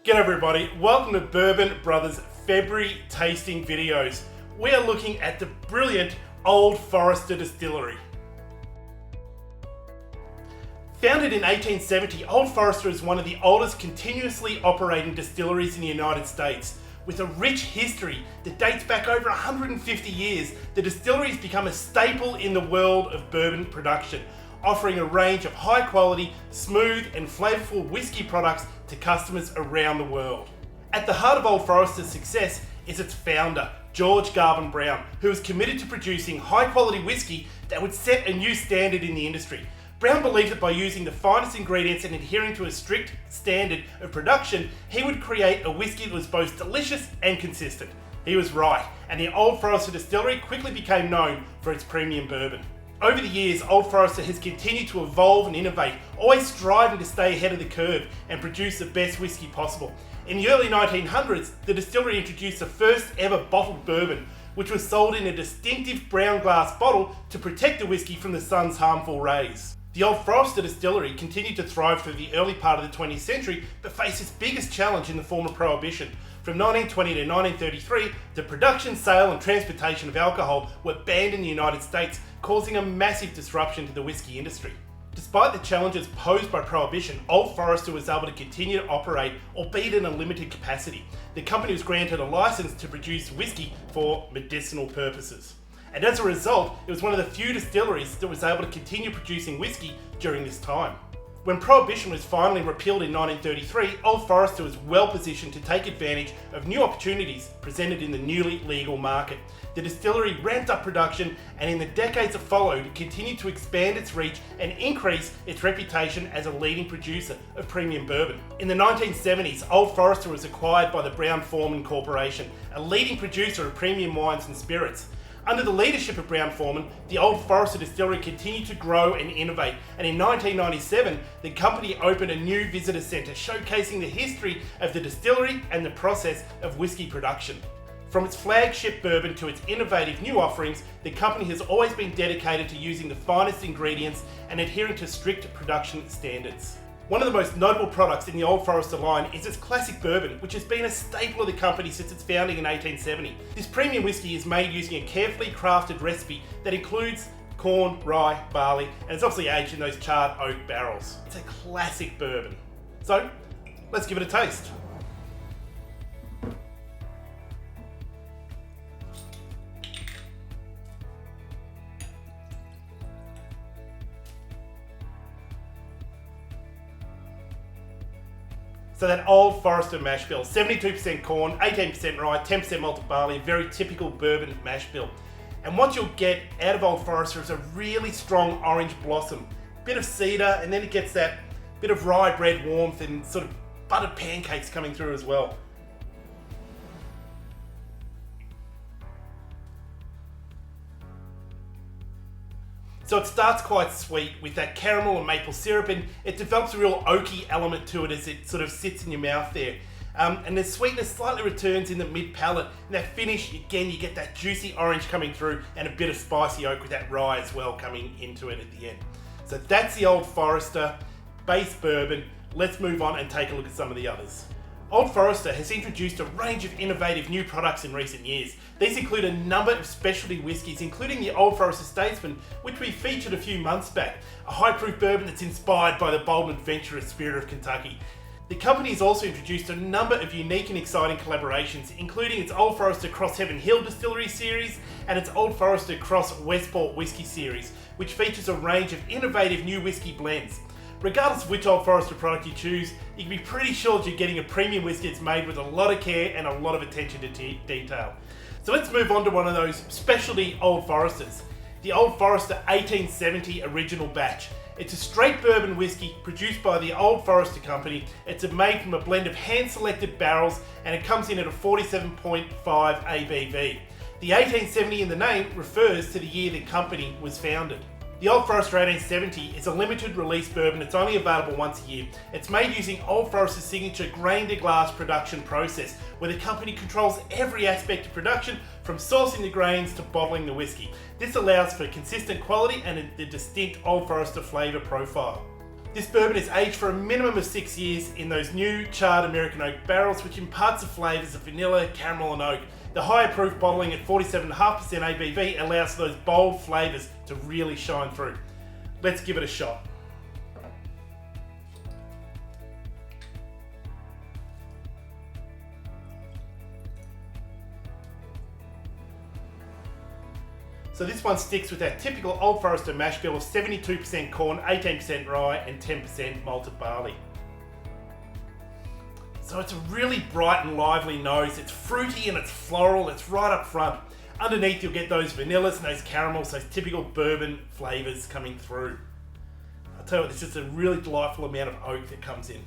G'day everybody, welcome to Bourbon Brothers February tasting videos. We are looking at the brilliant Old Forester Distillery. Founded in 1870, Old Forester is one of the oldest continuously operating distilleries in the United States. With a rich history that dates back over 150 years, the distillery has become a staple in the world of bourbon production, offering a range of high quality, smooth and flavorful whiskey products to customers around the world. At the heart of Old Forester's success is its founder, George Garvin Brown, who was committed to producing high quality whiskey that would set a new standard in the industry. Brown believed that by using the finest ingredients and adhering to a strict standard of production, he would create a whiskey that was both delicious and consistent. He was right, and the Old Forester Distillery quickly became known for its premium bourbon. Over the years, Old Forester has continued to evolve and innovate, always striving to stay ahead of the curve and produce the best whiskey possible. In the early 1900s, the distillery introduced the first ever bottled bourbon, which was sold in a distinctive brown glass bottle to protect the whiskey from the sun's harmful rays. The Old Forester Distillery continued to thrive through the early part of the 20th century, but faced its biggest challenge in the form of prohibition. From 1920 to 1933, the production, sale and transportation of alcohol were banned in the United States, causing a massive disruption to the whiskey industry. Despite the challenges posed by prohibition, Old Forester was able to continue to operate, albeit in a limited capacity. The company was granted a license to produce whiskey for medicinal purposes. And as a result, it was one of the few distilleries that was able to continue producing whiskey during this time. When Prohibition was finally repealed in 1933, Old Forester was well positioned to take advantage of new opportunities presented in the newly legal market. The distillery ramped up production and in the decades that followed continued to expand its reach and increase its reputation as a leading producer of premium bourbon. In the 1970s, Old Forester was acquired by the Brown-Forman Corporation, a leading producer of premium wines and spirits. Under the leadership of Brown-Forman, the Old Forester Distillery continued to grow and innovate, and in 1997, the company opened a new visitor centre showcasing the history of the distillery and the process of whiskey production. From its flagship bourbon to its innovative new offerings, the company has always been dedicated to using the finest ingredients and adhering to strict production standards. One of the most notable products in the Old Forester line is its classic bourbon, which has been a staple of the company since its founding in 1870. This premium whiskey is made using a carefully crafted recipe that includes corn, rye, barley, and it's obviously aged in those charred oak barrels. It's a classic bourbon. So, let's give it a taste. So that Old Forester mash bill, 72% corn, 18% rye, 10% malted barley, very typical bourbon mash bill. And what you'll get out of Old Forester is a really strong orange blossom, bit of cedar, and then it gets that bit of rye bread warmth and sort of buttered pancakes coming through as well. So it starts quite sweet with that caramel and maple syrup, and it develops a real oaky element to it as it sort of sits in your mouth there. And the sweetness slightly returns in the mid-palate, and that finish, again, you get that juicy orange coming through and a bit of spicy oak with that rye as well coming into it at the end. So that's the Old Forester base bourbon. Let's move on and take a look at some of the others. Old Forester has introduced a range of innovative new products in recent years. These include a number of specialty whiskies, including the Old Forester Statesman, which we featured a few months back, a high-proof bourbon that's inspired by the bold and adventurous spirit of Kentucky. The company has also introduced a number of unique and exciting collaborations, including its Old Forester Cross Heaven Hill Distillery series and its Old Forester Cross Westport Whiskey series, which features a range of innovative new whiskey blends. Regardless of which Old Forester product you choose, you can be pretty sure that you're getting a premium whiskey that's made with a lot of care and a lot of attention to detail. So let's move on to one of those specialty Old Foresters, the Old Forester 1870 Original Batch. It's a straight bourbon whiskey produced by the Old Forester Company. It's made from a blend of hand-selected barrels and it comes in at a 47.5 ABV. The 1870 in the name refers to the year the company was founded. The Old Forester 1870 is a limited release bourbon that's only available once a year. It's made using Old Forester's signature grain-to-glass production process, where the company controls every aspect of production, from sourcing the grains to bottling the whiskey. This allows for consistent quality and the distinct Old Forester flavour profile. This bourbon is aged for a minimum of 6 years in those new charred American oak barrels, which imparts the flavours of vanilla, caramel and oak. The higher proof bottling at 47.5% ABV allows for those bold flavours to really shine through. Let's give it a shot. So this one sticks with our typical Old Forester mash bill of 72% corn, 18% rye and 10% malted barley. So it's a really bright and lively nose. It's fruity and it's floral, it's right up front. Underneath you'll get those vanillas and those caramels, those typical bourbon flavours coming through. I'll tell you what, there's just a really delightful amount of oak that comes in.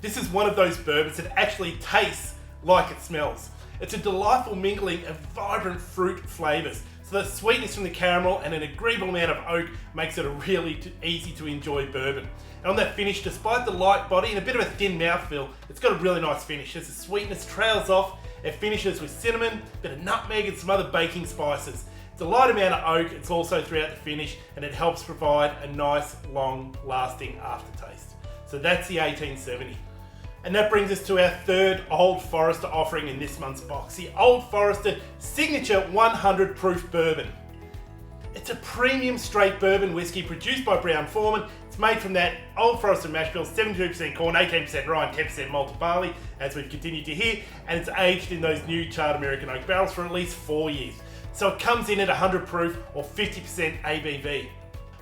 This is one of those bourbons that actually tastes like it smells. It's a delightful mingling of vibrant fruit flavours. So the sweetness from the caramel and an agreeable amount of oak makes it a really easy to enjoy bourbon. And on that finish, despite the light body and a bit of a thin mouthfeel, it's got a really nice finish. As the sweetness trails off, it finishes with cinnamon, a bit of nutmeg and some other baking spices. It's a light amount of oak, it's also throughout the finish, and it helps provide a nice, long lasting aftertaste. So that's the 1870. And that brings us to our third Old Forester offering in this month's box, the Old Forester Signature 100 Proof Bourbon. It's a premium straight bourbon whiskey produced by Brown-Forman. It's made from that Old Forester mash bill, 72% corn, 18% rye and 10% malted barley, as we've continued to hear, and it's aged in those new charred American oak barrels for at least 4 years. So it comes in at 100 proof or 50% ABV.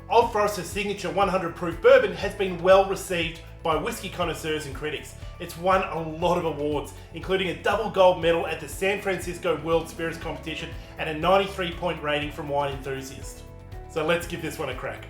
Old Forester Signature 100 Proof Bourbon has been well received by whiskey connoisseurs and critics. It's won a lot of awards, including a double gold medal at the San Francisco World Spirits Competition and a 93-point rating from Wine Enthusiast. So let's give this one a crack.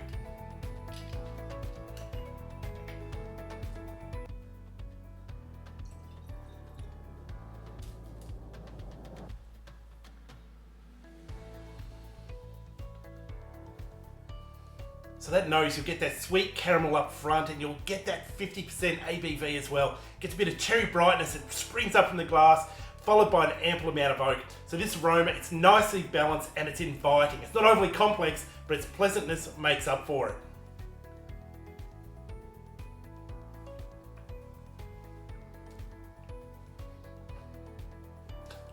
So that nose, you'll get that sweet caramel up front and you'll get that 50% ABV as well. Gets a bit of cherry brightness that springs up from the glass, followed by an ample amount of oak. So this aroma, it's nicely balanced and it's inviting. It's not overly complex, but its pleasantness makes up for it.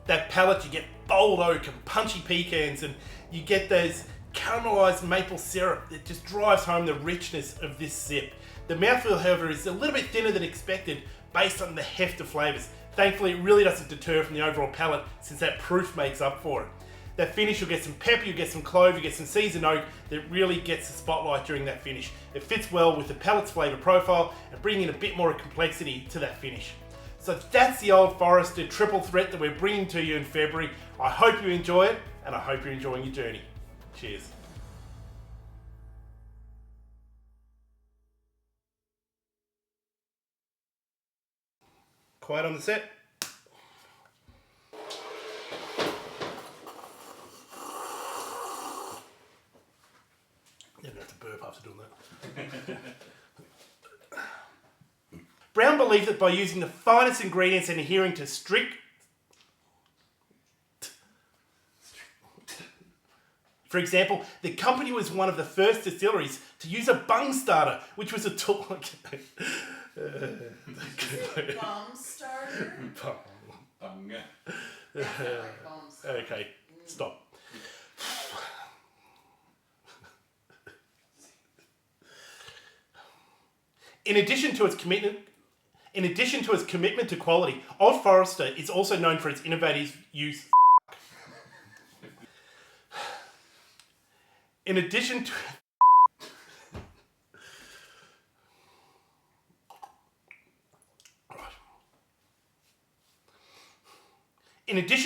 That palate, you get bold oak and punchy pecans, and you get those caramelized maple syrup that just drives home the richness of this sip. The mouthfeel, however, is a little bit thinner than expected based on the heft of flavours. Thankfully, it really doesn't deter from the overall palate since that proof makes up for it. That finish, you'll get some pepper, you'll get some clove, you get some seasoned oak that really gets the spotlight during that finish. It fits well with the palate's flavour profile and bringing in a bit more complexity to that finish. So that's the Old Forester triple threat that we're bringing to you in February. I hope you enjoy it and I hope you're enjoying your journey. Cheers. Quiet on the set. You're going to have to burp after doing that. Brown believed that by using the finest ingredients and adhering to strict... For example, the company was one of the first distilleries to use a bung starter, which was a tool... Bum starter? Bung. Okay, stop. In addition to its commitment to quality, Old Forester is also known for its innovative use. In addition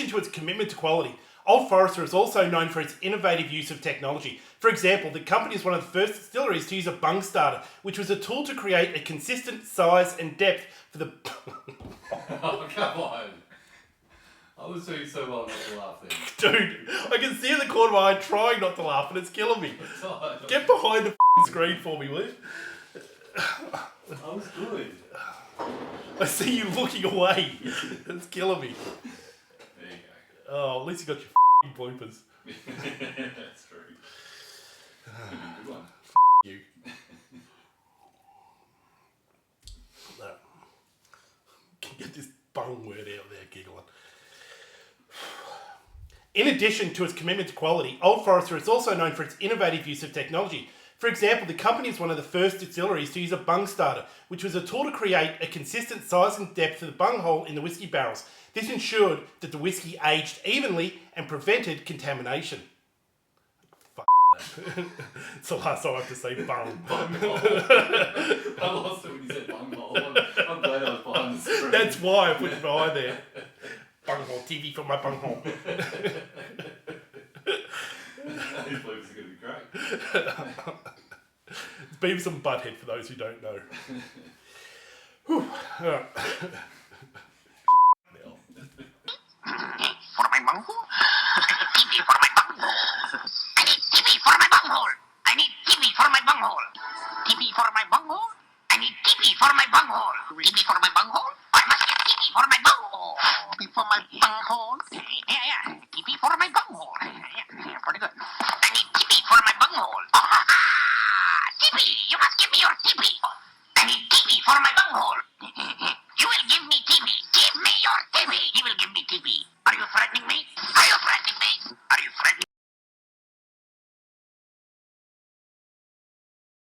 to its commitment to quality, Old Forester is also known for its innovative use of technology. For example, the company is one of the first distilleries to use a bung starter, which was a tool to create a consistent size and depth for the... Oh, come on. I was doing so well not to laugh then. Dude, I can see in the corner of my eye trying not to laugh and it's killing me. Get behind the screen for me, will you? I was good. I see you looking away. It's killing me. There you go. Oh, at least you got your bloopers. That's true. Could be a good one. You. No. Can get this bung word out there, giggling. In addition to its commitment to quality, Old Forester is also known for its innovative use of technology. For example, the company is one of the first distilleries to use a bung starter, which was a tool to create a consistent size and depth of the bung hole in the whiskey barrels. This ensured that the whiskey aged evenly and prevented contamination. Fuck that. It's the last time I have to say bung. Bunghole. I lost it when you said bunghole. I'm glad I was behind the screen. That's why I put it behind there. Bunghole, TV for my bunghole. These bloopers are going to be great. It's Beavis and Butthead for those who don't know. Whew. All right. For my bunghole? TV for my bunghole. I need TV for my bunghole. I need TV for my bunghole. TV for my bunghole? I need TV for my bunghole. TV for my bunghole? I must get TV for my bunghole. TV for my bunghole? Yeah. TV for my bunghole. Yeah, pretty good. I need TV for my bunghole. TV! You must give me your TV. I need TV for my bunghole. You will give me TV. Give me your TV.